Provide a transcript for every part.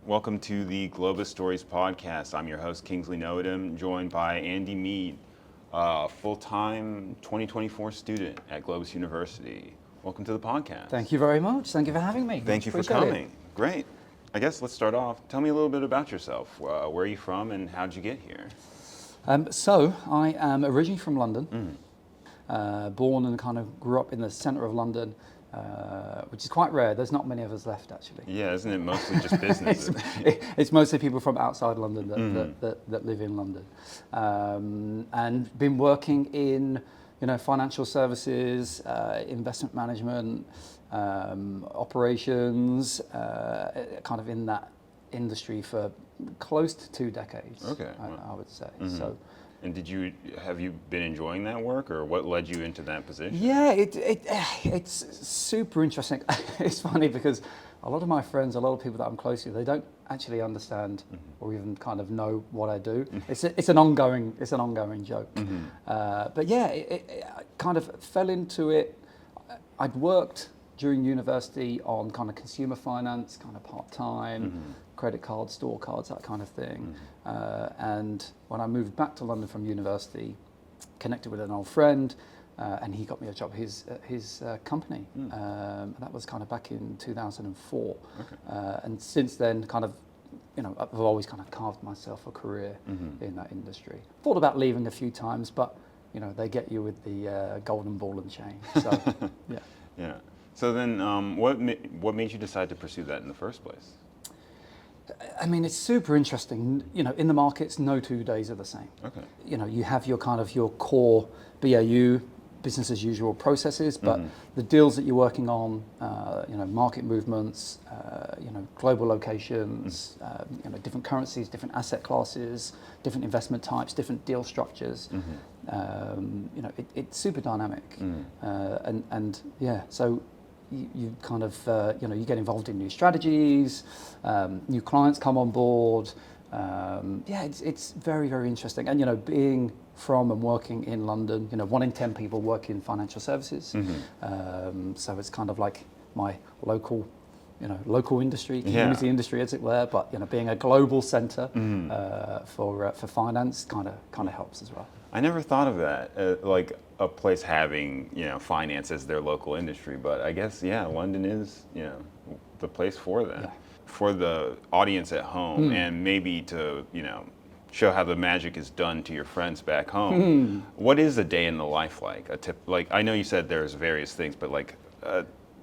Welcome to the GLOBIS Stories podcast. I'm your host, Kingsley Nlewedim, joined by Andy Meade, a full-time 2024 student at GLOBIS University. Welcome to the podcast. Thank you very much. Thank you for having me. Thank you for coming. Great. I guess let's start off. Tell me a little bit about yourself. Where are you from and how did you get here? So I am originally from London, born and kind of grew up in the centre of London. Which is quite rare. There's not many of us left, actually. Yeah, isn't it mostly just business? It's mostly people from outside London that live in London, and been working in financial services, investment management, operations, kind of in that industry for close to 2 decades. Okay, I would say so. And have you been enjoying that work, or what led you into that position? Yeah, it's super interesting. It's funny because a lot of my friends, a lot of people that I'm close to, they don't actually understand or even kind of know what I do. It's an ongoing joke. But yeah, I kind of fell into it. I'd worked during university on kind of consumer finance, kind of part-time, credit cards, store cards, that kind of thing. And when I moved back to London from university, connected with an old friend, and he got me a job at his company. That was kind of back in 2004. Okay. And since then, kind of, I've always kind of carved myself a career in that industry. Thought about leaving a few times, but they get you with the golden ball and chain. So, yeah. Yeah. So then, what made you decide to pursue that in the first place? I mean, it's super interesting. In the markets, no 2 days are the same. Okay. You have your core BAU, business as usual processes, but the deals that you're working on, market movements, global locations, different currencies, different asset classes, different investment types, different deal structures. It's super dynamic, and yeah, so. You kind of, you get involved in new strategies, new clients come on board. It's very, very interesting. And, being from and working in London, 1 in 10 people work in financial services. So it's kind of like my local industry, community industry, as it were. But, being a global centre for finance kind of helps as well. I never thought of that, like a place having, finance as their local industry, but I guess, London is, the place for that. Yeah. For the audience at home, and maybe to, show how the magic is done to your friends back home. What is a day in the life like? I know you said there's various things, but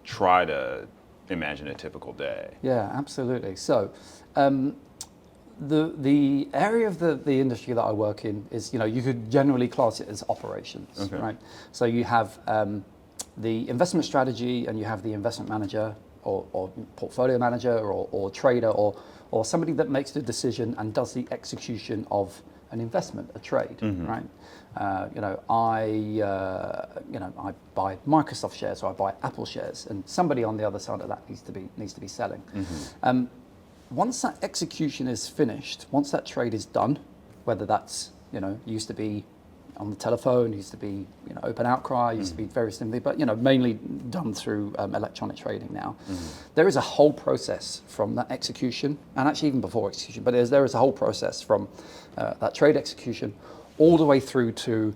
try to imagine a typical day. Yeah, absolutely. So, the area of the industry that I work in is, you could generally class it as operations, right? So you have the investment strategy, and you have the investment manager or portfolio manager or trader or somebody that makes the decision and does the execution of an investment, a trade, right? I buy Microsoft shares or I buy Apple shares, and somebody on the other side of that needs to be selling. Once that execution is finished, once that trade is done, whether that's, used to be on the telephone, used to be, open outcry, used to be very simply, but, mainly done through electronic trading now. There is a whole process from that execution, and actually even before execution, but there is a whole process from that trade execution all the way through to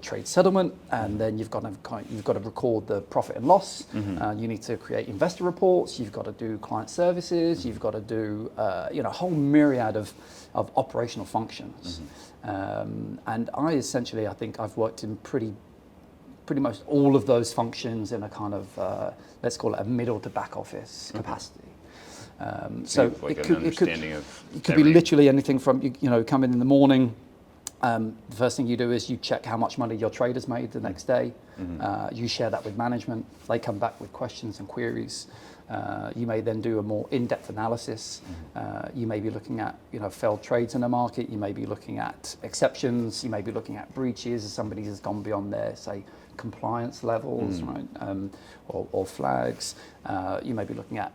trade settlement, and then you've got to record the profit and loss. You need to create investor reports. You've got to do client services. You've got to do a whole myriad of operational functions. And I think I've worked in pretty much all of those functions in a kind of let's call it a middle to back office capacity. So like it could be literally anything from come in the morning. The first thing you do is you check how much money your traders made the next day. You share that with management. They come back with questions and queries. You may then do a more in-depth analysis. You may be looking at failed trades in the market. You may be looking at exceptions. You may be looking at breaches if somebody has gone beyond their, say, compliance levels, right? Or flags. You may be looking at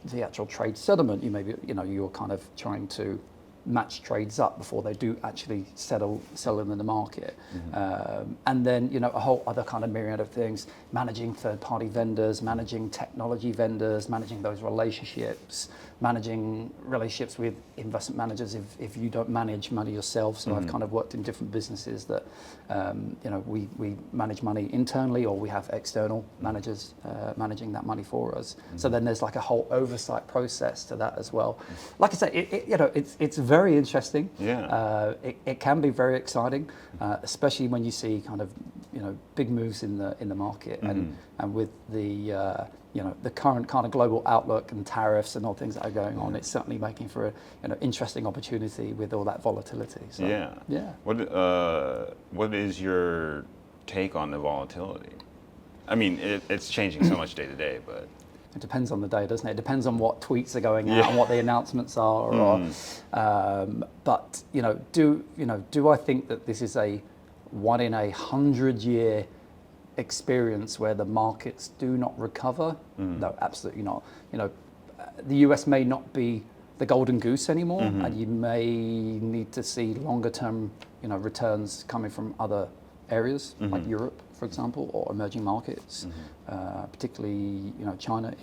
the actual trade settlement. You may be, you're kind of trying to match trades up before they do actually sell them in the market. And then, you know, a whole other kind of myriad of things, managing third-party vendors, managing technology vendors, managing those relationships, managing relationships with investment managers if you don't manage money yourself. So I've kind of worked in different businesses that, you know, we manage money internally, or we have external managers managing that money for us. So then there's like a whole oversight process to that as well. Like I say, you know, it's very interesting. Yeah. It can be very exciting, especially when you see kind of, you know, big moves in the market, and with the you know, the current kind of global outlook and tariffs and all things that are going on. It's certainly making for a, you know, interesting opportunity with all that volatility. So, yeah. What is your take on the volatility? I mean, it's changing so much day to day, but it depends on the day, doesn't it? It depends on what tweets are going out and what the announcements are. Or, but do I think that this is a 1 in 100 year experience where the markets do not recover? No, absolutely not. You know, the US may not be the golden goose anymore, and you may need to see longer term, you know, returns coming from other areas like Europe, for example, or emerging markets, particularly, you know, China,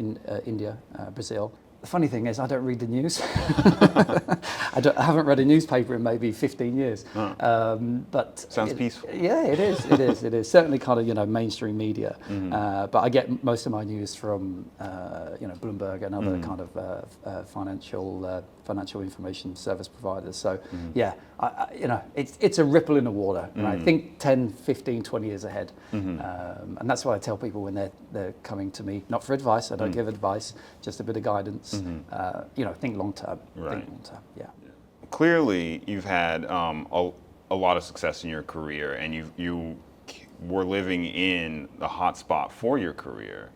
India, Brazil. The funny thing is, I don't read the news. I haven't read a newspaper in maybe 15 years. But sounds peaceful. Yeah, it is. It is certainly kind of, you know, mainstream media. But I get most of my news from you know, Bloomberg and other kind of financial information service providers. So yeah, you know, it's a ripple in the water. Right? Think 10, 15, 20 years ahead. And that's why I tell people when they're coming to me, not for advice. I don't give advice, just a bit of guidance. You know, think long term. Right. Think long term. Yeah. Clearly, you've had a lot of success in your career, and you were living in the hot spot for your career.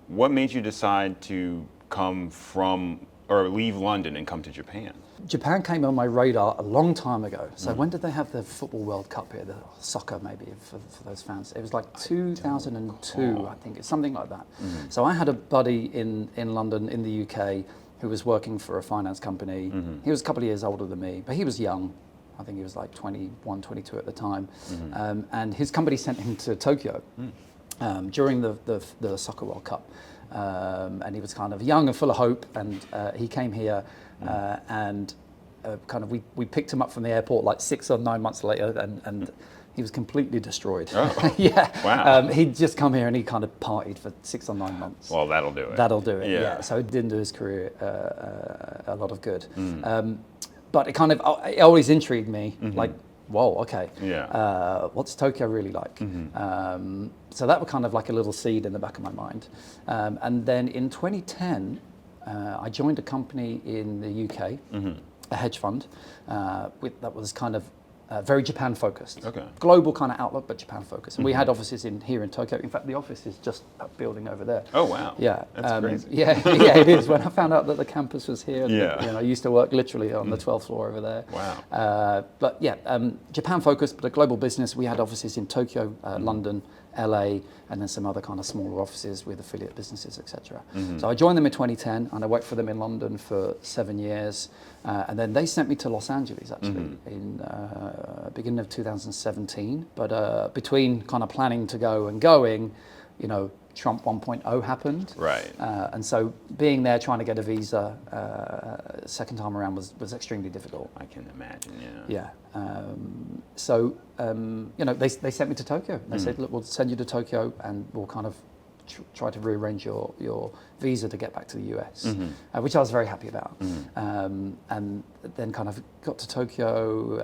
What made you decide to come from or leave London and come to Japan? Japan came on my radar a long time ago. So when did they have the Football World Cup here? The soccer, maybe, for those fans. It was like 2002, I think. It's something like that. So I had a buddy in London, in the UK, who was working for a finance company. He was a couple of years older than me, but he was young. I think he was like 21, 22 at the time. And his company sent him to Tokyo during the Soccer World Cup. And he was kind of young and full of hope, and he came here and kind of we picked him up from the airport like 6 or 9 months later, and he was completely destroyed. Oh. Yeah. Wow. He'd just come here and he kind of partied for 6 or 9 months. Well, that'll do it. That'll do it. Yeah. So it didn't do his career a lot of good. But it always intrigued me. Like, whoa, okay. Yeah. What's Tokyo really like? So that was kind of like a little seed in the back of my mind. And then in 2010, I joined a company in the UK, a hedge fund, that was kind of very Japan focused. Okay. Global kind of outlook, but Japan focused. And we had offices here in Tokyo. In fact, the office is just that building over there. Oh, wow. Yeah. That's crazy. Yeah, it is. When I found out that the campus was here, you know, I used to work literally on the 12th floor over there. Wow. But yeah, Japan focused, but a global business. We had offices in Tokyo, London, LA, and then some other kind of smaller offices with affiliate businesses, etc. So I joined them in 2010, and I worked for them in London for 7 years. And then they sent me to Los Angeles, actually, in beginning of 2017. But between kind of planning to go and going, you know, Trump 1.0 happened. Right. And so being there, trying to get a visa second time around was extremely difficult. I can imagine, yeah. Yeah. So, you know, they sent me to Tokyo. They said, look, we'll send you to Tokyo and we'll kind of try to rearrange your visa to get back to the US, which I was very happy about. And then kind of got to Tokyo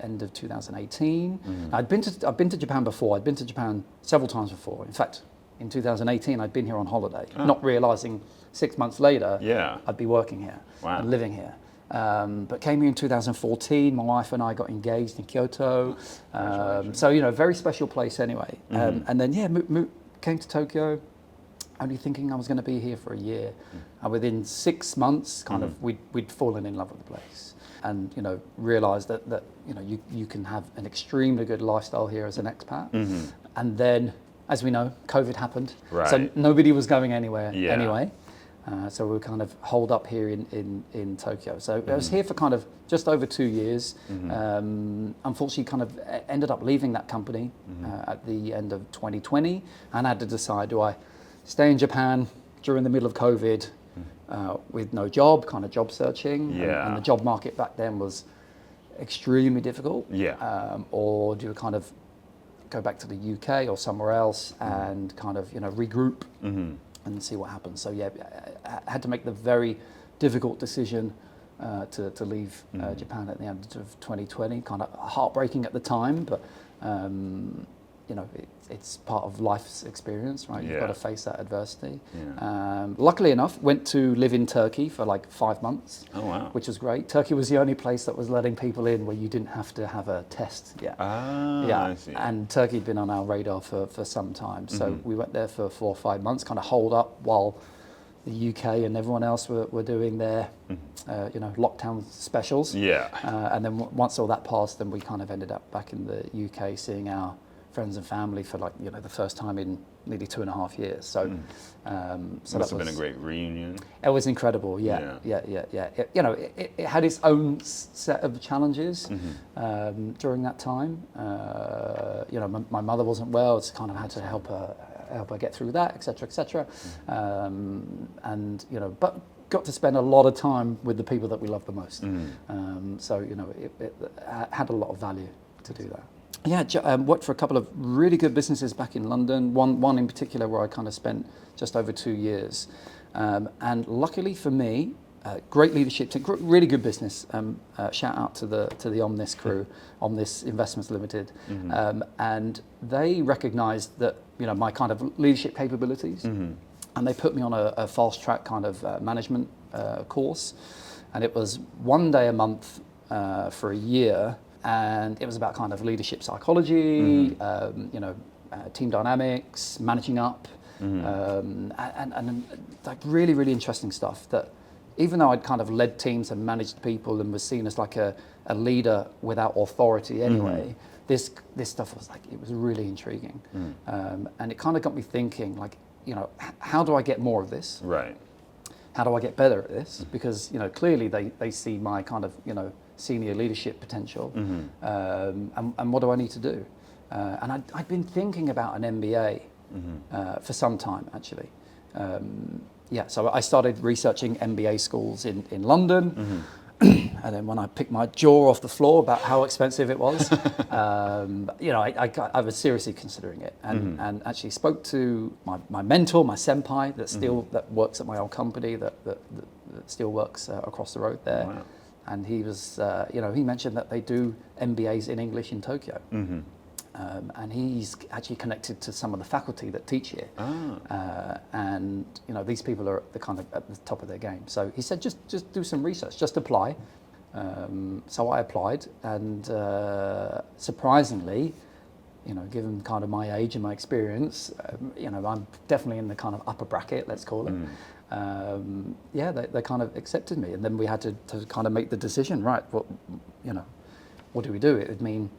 end of 2018. I've been to Japan before. I'd been to Japan several times before. In fact, in 2018, I'd been here on holiday, not realizing 6 months later I'd be working here and living here. But came here in 2014. My wife and I got engaged in Kyoto. So, you know, very special place anyway. And then, came to Tokyo, only thinking I was going to be here for a year. And within 6 months, kind of, we'd fallen in love with the place. And, you know, realized that you know, you can have an extremely good lifestyle here as an expat. And then, as we know, COVID happened. Right. So nobody was going anywhere anyway. So we were kind of holed up here in Tokyo. So I was here for kind of just over 2 years. Unfortunately, kind of ended up leaving that company at the end of 2020, and I had to decide, do I stay in Japan during the middle of COVID with no job, kind of job searching, and the job market back then was extremely difficult, or do you kind of go back to the UK or somewhere else and kind of, regroup and see what happens. So I had to make the very difficult decision to leave Japan at the end of 2020. Kind of heartbreaking at the time, but it's part of life's experience, right? You've got to face that adversity. Luckily enough, went to live in Turkey for like 5 months. Oh, wow. Which was great. Turkey was the only place that was letting people in where you didn't have to have a test yet. I see. And Turkey had been on our radar for some time. So we went there for 4 or 5 months, kind of holed up while the UK and everyone else were doing their, lockdown specials. And then once all that passed, then we kind of ended up back in the UK seeing our friends and family for the first time in nearly 2.5 years. So, so must have been a great reunion. It was incredible. Yeah. It had its own set of challenges during that time. My mother wasn't well, so kind of had to help her get through that, etc., etc. But got to spend a lot of time with the people that we love the most. So it had a lot of value to do that. Yeah, worked for a couple of really good businesses back in London. One in particular where I kind of spent just over 2 years, and luckily for me, great leadership team, really good business. Shout out to the Omnis crew, Omnis Investments Limited, and they recognised that my kind of leadership capabilities, and they put me on a fast track kind of management course, and it was 1 day a month for a year. And it was about kind of leadership psychology, team dynamics, managing up, and like really, really interesting stuff that even though I'd kind of led teams and managed people and was seen as like a leader without authority anyway, this stuff was like, it was really intriguing. And it kind of got me thinking like, how do I get more of this? Right. How do I get better at this? Because, clearly they see my kind of, senior leadership potential, and what do I need to do? And I'd been thinking about an MBA for some time, actually. So I started researching MBA schools in London, and then when I picked my jaw off the floor about how expensive it was, I was seriously considering it, and actually spoke to my mentor, my senpai, that works at my old company, that still works across the road there. Wow. And he was, he mentioned that they do MBAs in English in Tokyo. And he's actually connected to some of the faculty that teach here. And, these people are at the top of their game. So he said, just do some research, just apply. So I applied, and surprisingly, given kind of my age and my experience, I'm definitely in the kind of upper bracket, let's call it. They kind of accepted me, and then we had to kind of make the decision, right, what do we do? It would mean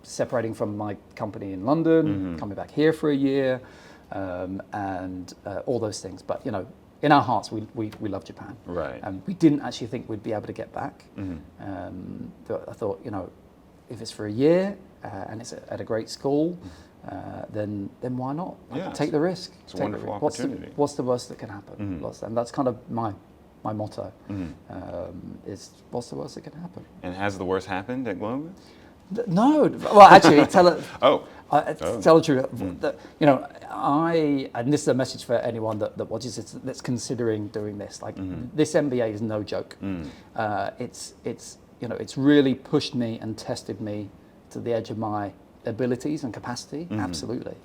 separating from my company in London, coming back here for a year, and all those things. But, in our hearts, we love Japan. Right. And we didn't actually think we'd be able to get back. I thought, if it's for a year and it's at a great school, then why not? Take the risk. It's a wonderful opportunity. What's the worst that can happen? And that's kind of my motto, is what's the worst that can happen? And has the worst happened at GLOBIS? No. Well, actually, tell it. Tell the truth. And this is a message for anyone that watches this, that's considering doing this. Like, this MBA is no joke. It's really pushed me and tested me to the edge of my abilities and capacity. Absolutely.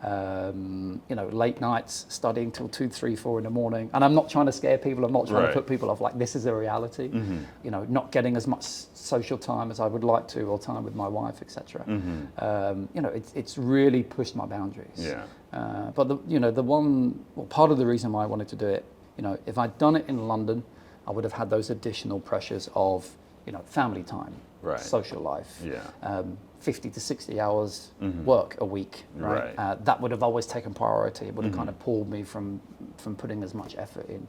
Late nights studying till 2, 3, 4 in the morning. And I'm not trying to scare people. I'm not trying to put people off. Like, this is a reality. Not getting as much social time as I would like to, or time with my wife, etc. It's really pushed my boundaries. But part of the reason why I wanted to do it, if I'd done it in London, I would have had those additional pressures of family time, Right. social life, Yeah. 50 to 60 hours work a week, right? Right. That would have always taken priority. It would have kind of pulled me from putting as much effort in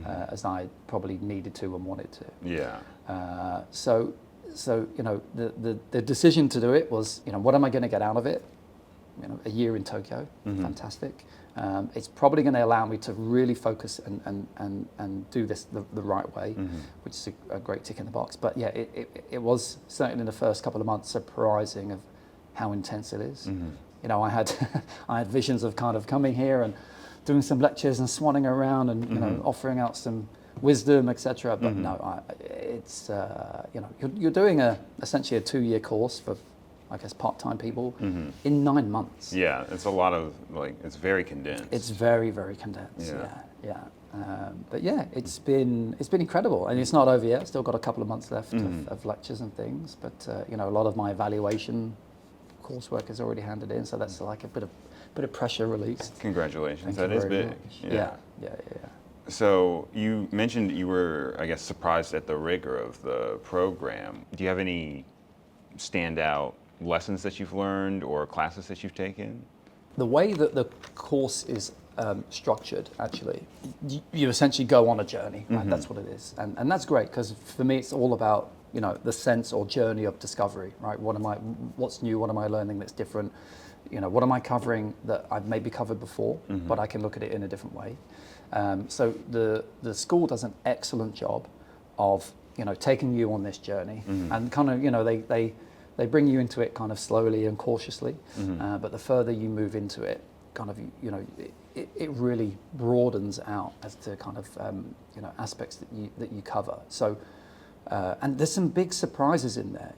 as I probably needed to and wanted to. Yeah. So the decision to do it was, what am I going to get out of it? A year in Tokyo, fantastic. It's probably going to allow me to really focus and do this the right way, which is a great tick in the box. But yeah, it was certainly in the first couple of months surprising of how intense it is. I had I had visions of kind of coming here and doing some lectures and swanning around and offering out some wisdom, etc. But no, it's you're doing essentially a 2-year course for, I guess, part-time people in 9 months. Yeah, it's a lot of, it's very condensed. It's very, very condensed. Yeah. But yeah, it's been incredible, and it's not over yet. Still got a couple of months left of lectures and things. But a lot of my evaluation coursework is already handed in, so that's like a bit of pressure released. Congratulations, Thank that you is very big. much. Yeah. So you mentioned you were, I guess, surprised at the rigor of the program. Do you have any standout lessons that you've learned or classes that you've taken? The way that the course is structured, actually, you essentially go on a journey, right? That's what it is, and that's great, because for me it's all about the sense or journey of discovery, right? What's new? What am I learning that's different? What am I covering that I've maybe covered before, but I can look at it in a different way. So the school does an excellent job of taking you on this journey, and kind of they bring you into it kind of slowly and cautiously, but the further you move into it, kind of it really broadens out as to kind of aspects that you cover. So and there's some big surprises in there.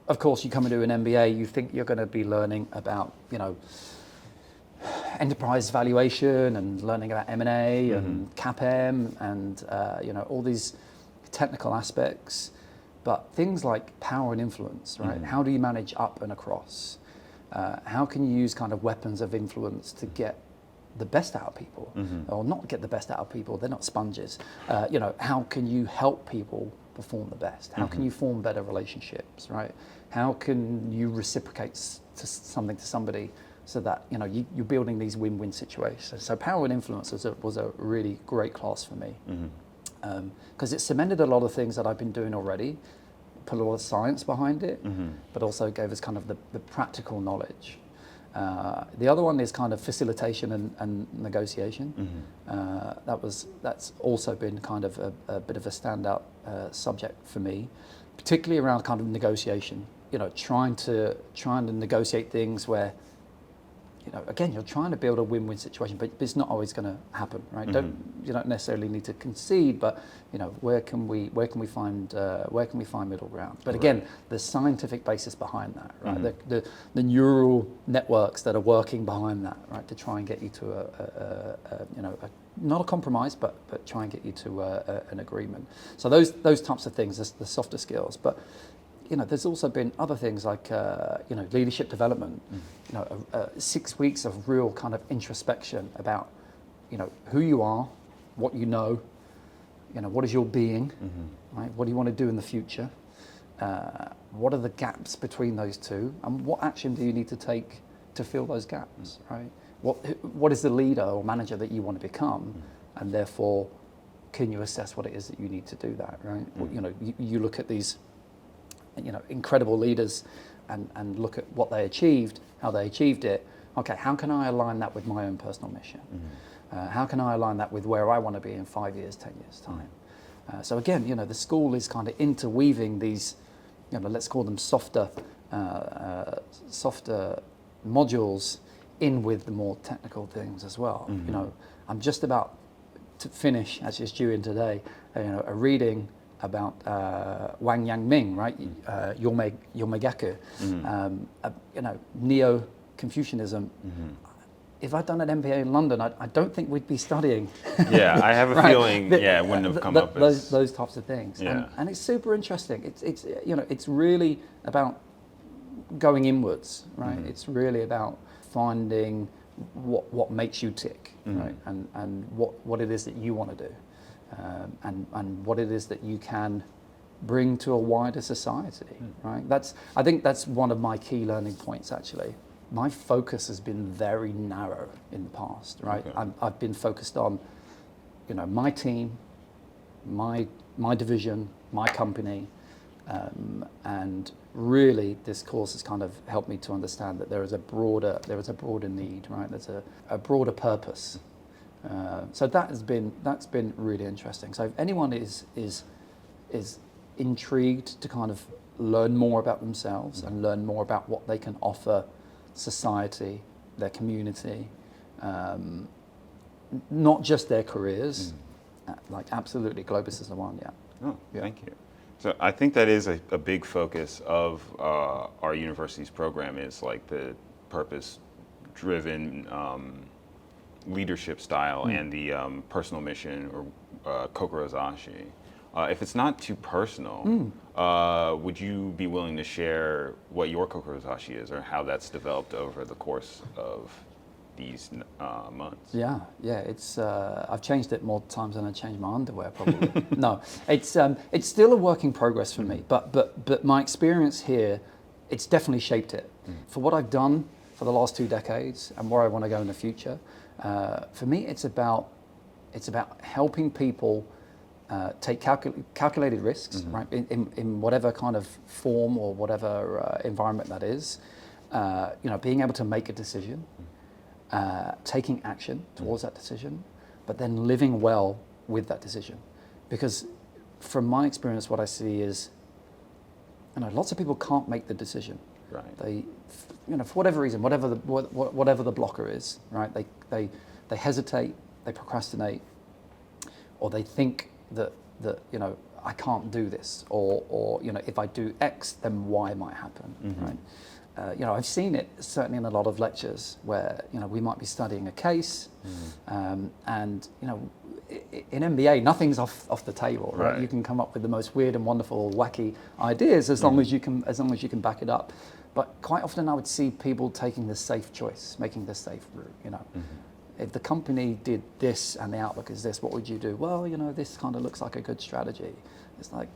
Of course, you come into an MBA, you think you're going to be learning about enterprise valuation and learning about M&A and CAPM and all these technical aspects. But things like power and influence, right? How do you manage up and across? How can you use kind of weapons of influence to get the best out of people, or not get the best out of people? They're not sponges. How can you help people perform the best? How can you form better relationships, right? How can you reciprocate to somebody so that you're building these win-win situations? So power and influence was a really great class for me, because it cemented a lot of things that I've been doing already, put a lot of science behind it, but also gave us kind of the practical knowledge. The other one is kind of facilitation and negotiation. That's also been kind of a bit of a standout subject for me, particularly around kind of negotiation. Trying to negotiate things where, again, you're trying to build a win-win situation, but it's not always going to happen, right? You don't necessarily need to concede, but where can we find middle ground? But again, there's scientific basis behind that, right? The neural networks that are working behind that, right, to try and get you to not a compromise, but try and get you to an agreement. So those types of things, the softer skills, but. There's also been other things like, leadership development, 6 weeks of real kind of introspection about, who you are, what you know, what is your being, right? What do you want to do in the future? What are the gaps between those two? And what action do you need to take to fill those gaps, right? What is the leader or manager that you want to become? And therefore, can you assess what it is that you need to do that, right? You look at these incredible leaders and look at what they achieved, how they achieved it. Okay, how can I align that with my own personal mission? How can I align that with where I want to be in 5 years, 10 years time? So again, the school is kind of interweaving these, let's call them softer modules in with the more technical things as well. I'm just about to finish, actually it's due in today, a reading about Wang Yangming, right? Yomegaku, Neo-Confucianism. If I'd done an MBA in London, I don't think we'd be studying. Yeah, I have a feeling. It wouldn't have come up. Those types of things. Yeah. And it's super interesting. It's really about going inwards, right? It's really about finding what makes you tick, right? And what it is that you want to do. And what it is that you can bring to a wider society, right? I think that's one of my key learning points, actually. My focus has been very narrow in the past, right? Okay. I've been focused on, my team, my division, my company, and really this course has kind of helped me to understand that there is a broader need, right? There's a broader purpose. So that's been really interesting. So if anyone is intrigued to kind of learn more about themselves and learn more about what they can offer society, their community, not just their careers, like absolutely GLOBIS is the one, yeah. Oh, thank you. So I think that is a big focus of our university's program, is like the purpose-driven leadership style and the personal mission, or kokorozashi. If it's not too personal, would you be willing to share what your kokorozashi is, or how that's developed over the course of these months? Yeah. It's I've changed it more times than I changed my underwear, probably. No, it's still a work in progress for me. But my experience here, it's definitely shaped it. For what I've done for the last 2 decades and where I want to go in the future, for me, it's about helping people take calculated risks, right? In whatever kind of form or whatever environment that is. Being able to make a decision. Taking action towards that decision, but then living well with that decision. Because from my experience, what I see is, lots of people can't make the decision. Right. They, for whatever reason, whatever the blocker is, right? They hesitate, they procrastinate, or they think that I can't do this, or if I do X, then Y might happen, right? I've seen it certainly in a lot of lectures where we might be studying a case, and in MBA nothing's off the table, right? You can come up with the most weird and wonderful, wacky ideas as long as you can back it up. But quite often I would see people taking the safe choice, making the safe route. If the company did this and the outlook is this, what would you do? Well, this kind of looks like a good strategy. It's like,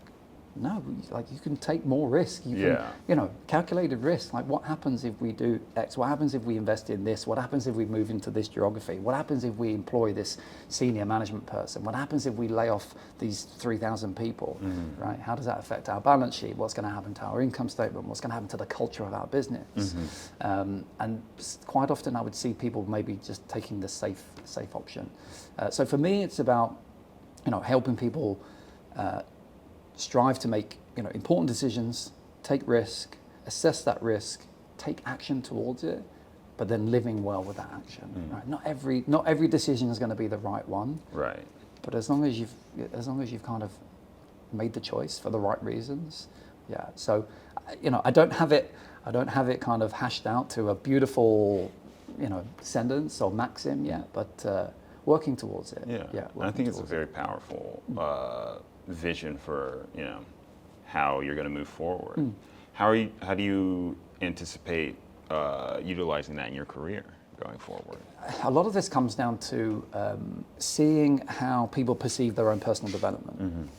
no, like you can take more risk. You can, calculated risk. Like what happens if we do X? What happens if we invest in this? What happens if we move into this geography? What happens if we employ this senior management person? What happens if we lay off these 3,000 people, right? How does that affect our balance sheet? What's going to happen to our income statement? What's going to happen to the culture of our business? And quite often I would see people maybe just taking the safe option. So for me, it's about, helping people strive to make important decisions, take risk, assess that risk, take action towards it, but then living well with that action. Right? Not every decision is going to be the right one. Right. But as long as you've kind of made the choice for the right reasons, yeah. So I don't have it kind of hashed out to a beautiful sentence or maxim yet, but working towards it. Yeah. I think it's a very powerful vision for how you're going to move forward. How do you anticipate utilizing that in your career going forward? A lot of this comes down to seeing how people perceive their own personal development.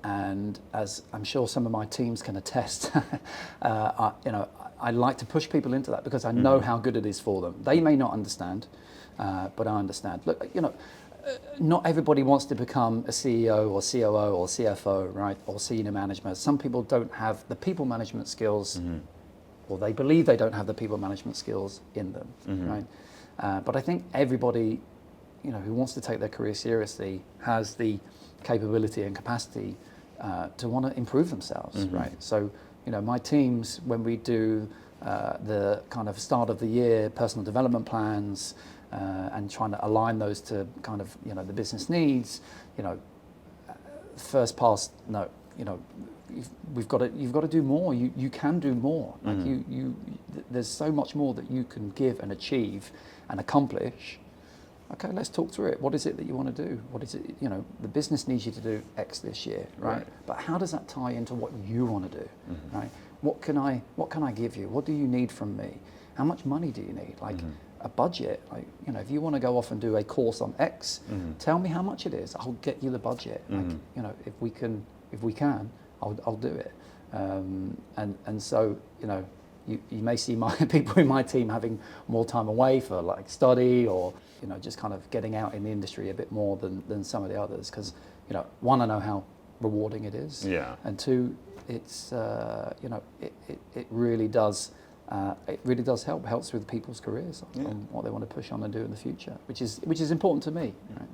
And as I'm sure some of my teams can attest, I like to push people into that because I know how good it is for them. They may not understand, but I understand. Look, not everybody wants to become a CEO or COO or CFO, right, or senior management. Some people don't have the people management skills, or they believe they don't have the people management skills in them, right? But I think everybody, who wants to take their career seriously has the capability and capacity to want to improve themselves, right? So, my teams, when we do the kind of start of the year personal development plans, and trying to align those to kind of the business needs, first pass, no, you've got to do more. You can do more. Like there's so much more that you can give and achieve and accomplish. Okay, let's talk through it. What is it that you want to do? What is it? The business needs you to do X this year, right? But how does that tie into what you want to do, right? What can I give you? What do you need from me? How much money do you need? Like a budget. Like if you want to go off and do a course on X, tell me how much it is. I'll get you the budget. Like if we can if we can, I'll do it. And so, you know, you may see people in my team having more time away for like study or, you know, just kind of getting out in the industry a bit more than some of the others. Because, you know, one, I know how rewarding it is. Yeah. And two, it's, you know, it really does helps with people's careers on what they want to push on and do in the future, which is important to me. Right?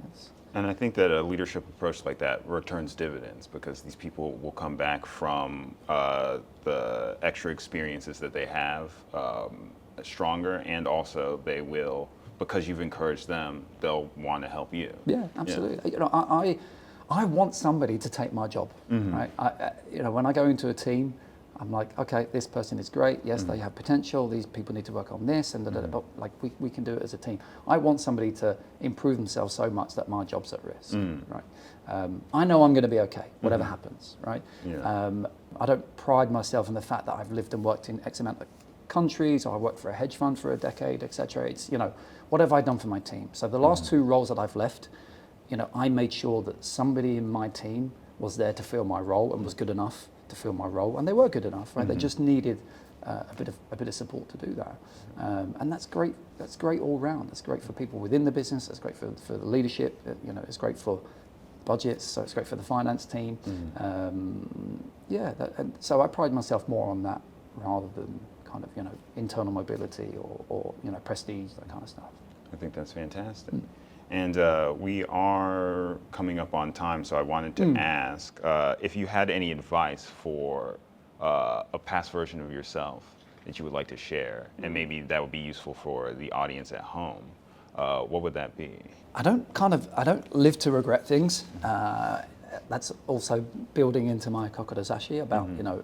And I think that a leadership approach like that returns dividends, because these people will come back from the extra experiences that they have stronger, and also they will, because you've encouraged them, they'll want to help you. Yeah, absolutely. You know, I want somebody to take my job. Right? You know, when I go into a team, I'm like, okay, this person is great. Yes, they have potential. These people need to work on this, and but like we can do it as a team. I want somebody to improve themselves so much that my job's at risk. Right? I know I'm going to be okay, whatever happens. Right? Yeah. I don't pride myself in the fact that I've lived and worked in X amount of countries, or I worked for a hedge fund for a decade, etc. It's, you know, what have I done for my team? So the last two roles that I've left, you know, I made sure that somebody in my team was there to fill my role and was good enough to fill my role, and they were good enough, right? They just needed a bit of support to do that, and that's great. That's great all round. That's great for people within the business. That's great for the leadership. You know, it's great for budgets. So it's great for the finance team. And so I pride myself more on that rather than kind of, you know, internal mobility or you know, prestige, that kind of stuff. I think that's fantastic. And we are coming up on time, so I wanted to ask if you had any advice for a past version of yourself that you would like to share, and maybe that would be useful for the audience at home. What would that be? I don't live to regret things. That's also building into my kokorozashi about, you know,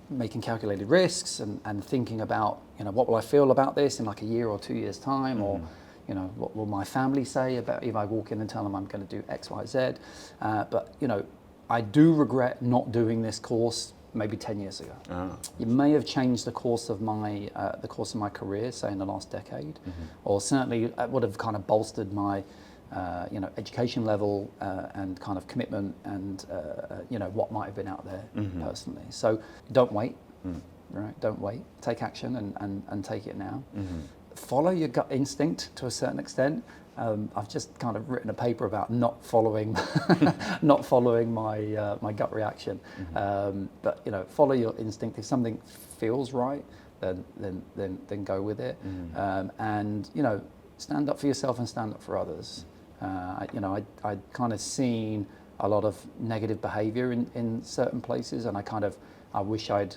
making calculated risks and thinking about, you know, what will I feel about this in like a year or 2 years' time, or you know, what will my family say about if I walk in and tell them I'm going to do X, Y, Z? But, you know, I do regret not doing this course maybe 10 years ago. It may have changed the course of my career, say in the last decade, or certainly it would have kind of bolstered my, you know, education level and kind of commitment and, you know, what might have been out there personally. So don't wait, right? Don't wait. Take action and take it now. Follow your gut instinct to a certain extent. I've just kind of written a paper about not following my gut reaction. But, you know, follow your instinct. If something feels right, then go with it. And, you know, stand up for yourself and stand up for others. You know, I'd kind of seen a lot of negative behavior in certain places, and I wish I'd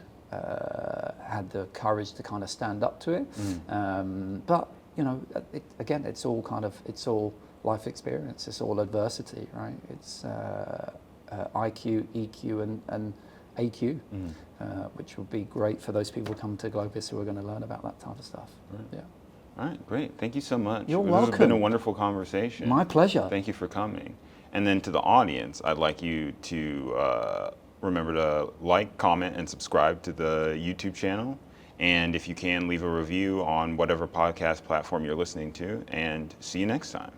had the courage to kind of stand up to it. But, you know, again, it's all life experience. It's all adversity, right? It's IQ, EQ, and AQ, which would be great for those people who come to GLOBIS who are going to learn about that type of stuff. Right. Yeah. All right, great. Thank you so much. You're welcome. This has been a wonderful conversation. My pleasure. Thank you for coming. And then to the audience, I'd like you to remember to like, comment, and subscribe to the YouTube channel. And if you can, leave a review on whatever podcast platform you're listening to. And see you next time.